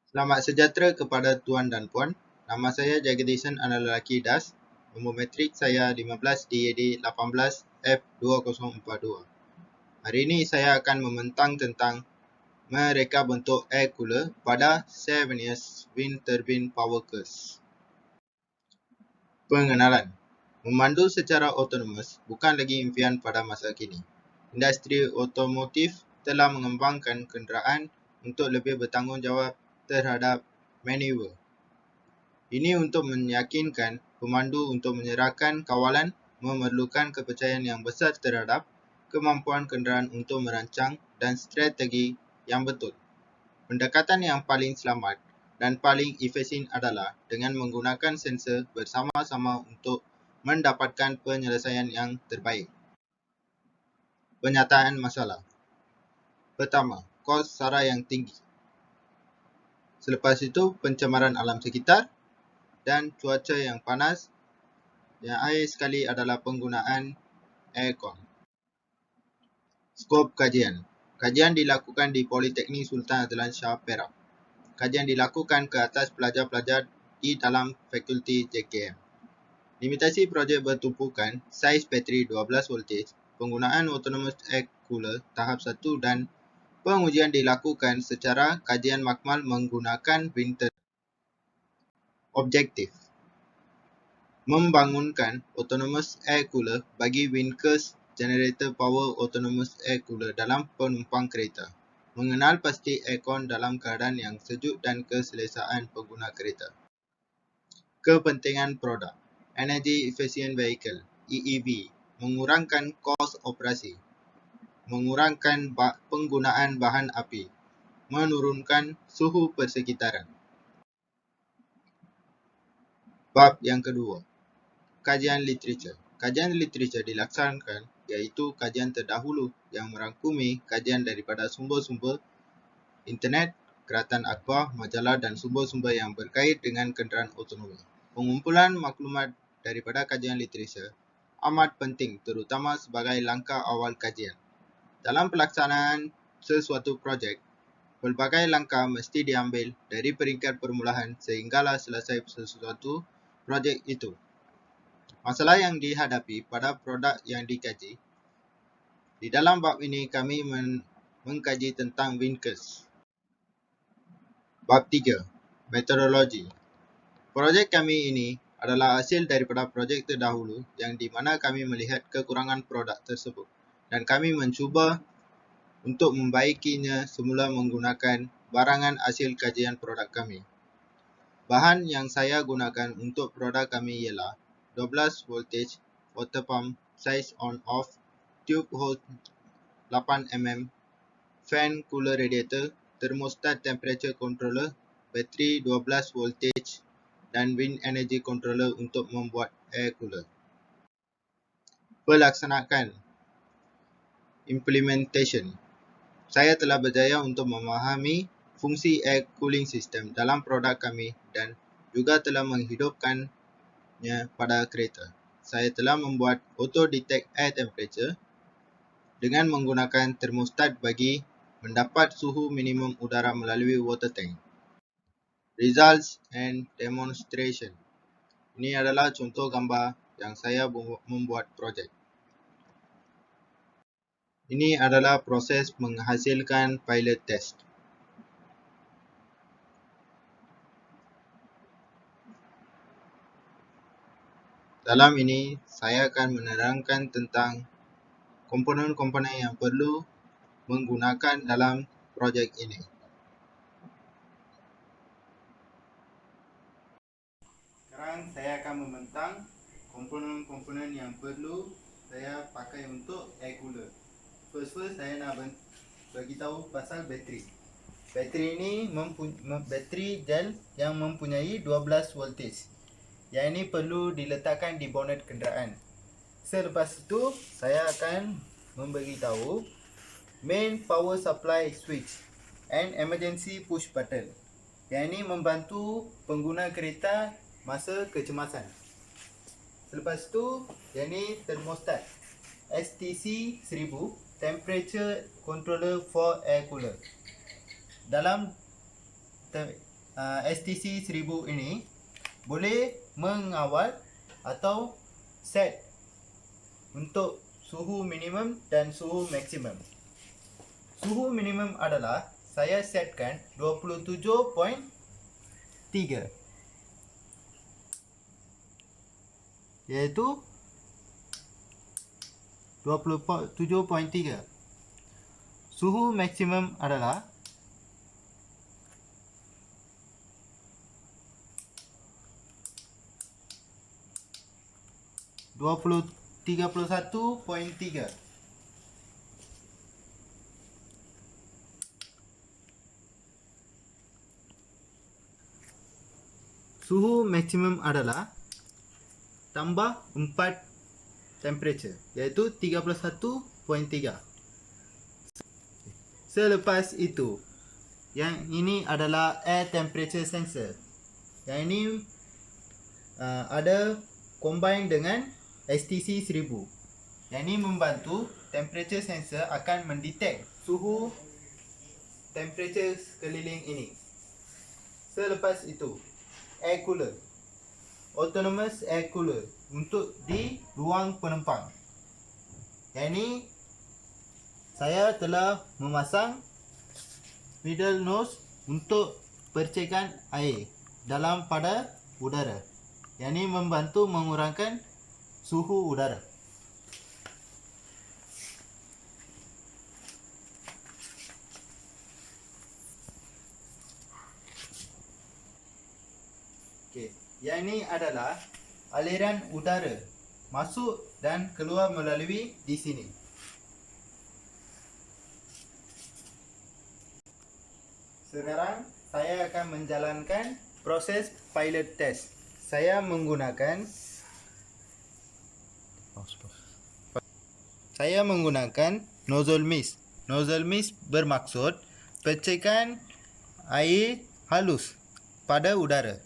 Selamat sejahtera kepada tuan dan puan. Nama saya Jagdishan anak lelaki Das. Nombor matrik saya 15 DAD 18 F2042. Hari ini saya akan membentang tentang mereka bentuk air cooler pada Savanius Wind Turbine Power Curse. Pengenalan. Memandu secara autonomous bukan lagi impian pada masa kini. Industri otomotif telah mengembangkan kenderaan untuk lebih bertanggungjawab terhadap manuver. Ini untuk meyakinkan pemandu untuk menyerahkan kawalan memerlukan kepercayaan yang besar terhadap kemampuan kenderaan untuk merancang dan strategi yang betul. Pendekatan yang paling selamat dan paling efisien adalah dengan menggunakan sensor bersama-sama untuk mendapatkan penyelesaian yang terbaik. Penyataan masalah. Pertama, kos sara yang tinggi. Selepas itu, pencemaran alam sekitar dan cuaca yang panas. Yang akhir sekali adalah penggunaan aircon. Skop kajian. Kajian dilakukan di Politeknik Sultan Azlan Shah Perak. Kajian dilakukan ke atas pelajar-pelajar di dalam fakulti JKM. Limitasi projek bertumpukan saiz bateri 12 voltage, penggunaan autonomous air cooler tahap 1 dan pengujian dilakukan secara kajian makmal menggunakan wind turbine. Objektif: membangunkan autonomous air cooler bagi wind curse generator power autonomous air cooler dalam penumpang kereta. Mengenal pasti aircon dalam keadaan yang sejuk dan keselesaan pengguna kereta. Kepentingan produk. Energy Efficient Vehicle (EEV) mengurangkan kos operasi, mengurangkan penggunaan bahan api, menurunkan suhu persekitaran. Bab yang kedua, kajian literatur. Kajian literatur dilaksanakan iaitu kajian terdahulu yang merangkumi kajian daripada sumber-sumber internet, keratan akhbar, majalah dan sumber-sumber yang berkait dengan kenderaan autonomi. Pengumpulan maklumat daripada kajian literatur amat penting terutama sebagai langkah awal kajian. Dalam pelaksanaan sesuatu projek, pelbagai langkah mesti diambil dari peringkat permulaan sehinggalah selesai sesuatu projek itu. Masalah yang dihadapi pada produk yang dikaji. Di dalam bab ini kami mengkaji tentang wind curse. Bab 3. Meteorologi. Projek kami ini adalah hasil daripada projek terdahulu yang di mana kami melihat kekurangan produk tersebut dan kami mencuba untuk membaikinya semula menggunakan barangan hasil kajian produk kami. Bahan yang saya gunakan untuk produk kami ialah 12 voltage water pump size on off, tube hose 8 mm, fan cooler radiator, thermostat temperature controller, bateri 12 voltage dan wind energy controller untuk membuat air cooler. Pelaksanaan implementation. Saya telah berjaya untuk memahami fungsi air cooling system dalam produk kami dan juga telah menghidupkannya pada kereta. Saya telah membuat auto detect air temperature dengan menggunakan thermostat bagi mendapat suhu minimum udara melalui water tank. Results and demonstration. Ini adalah contoh gambar yang saya membuat projek. Ini adalah proses menghasilkan pilot test. Dalam ini, saya akan menerangkan tentang komponen-komponen yang perlu menggunakan dalam projek ini. Sekarang saya akan membentang komponen-komponen yang perlu saya pakai untuk air cooler. First saya nak beritahu pasal bateri. Bateri ini bateri gel yang mempunyai 12 voltage. Yang ini perlu diletakkan di bonet kenderaan. Selepas itu, saya akan memberitahu main power supply switch and emergency push button. Yang ini membantu pengguna kereta masa kecemasan. Selepas itu, yang ini thermostat STC 1000 temperature controller for air cooler. Dalam STC 1000 ini boleh mengawal atau set untuk suhu minimum dan suhu maksimum. Suhu minimum adalah saya setkan 27.3, iaitu 27.3. Suhu maksimum adalah 31.3. Suhu maksimum adalah tambah 4 temperature, iaitu 31.3. Selepas itu, yang ini adalah air temperature sensor. Yang ini ada combine dengan STC 1000. Yang ini membantu temperature sensor akan mendetek suhu temperature sekeliling ini. Selepas itu, air cooler, autonomous air cooler untuk di ruang penempang. Yang ini saya telah memasang middle nose untuk percikan air dalam pada udara. Yang ini membantu mengurangkan suhu udara. Okey, yang ini adalah aliran udara masuk dan keluar melalui di sini. Sekarang saya akan menjalankan proses pilot test. Saya menggunakan nozzle mist. Nozzle mist bermaksud percikan air halus pada udara.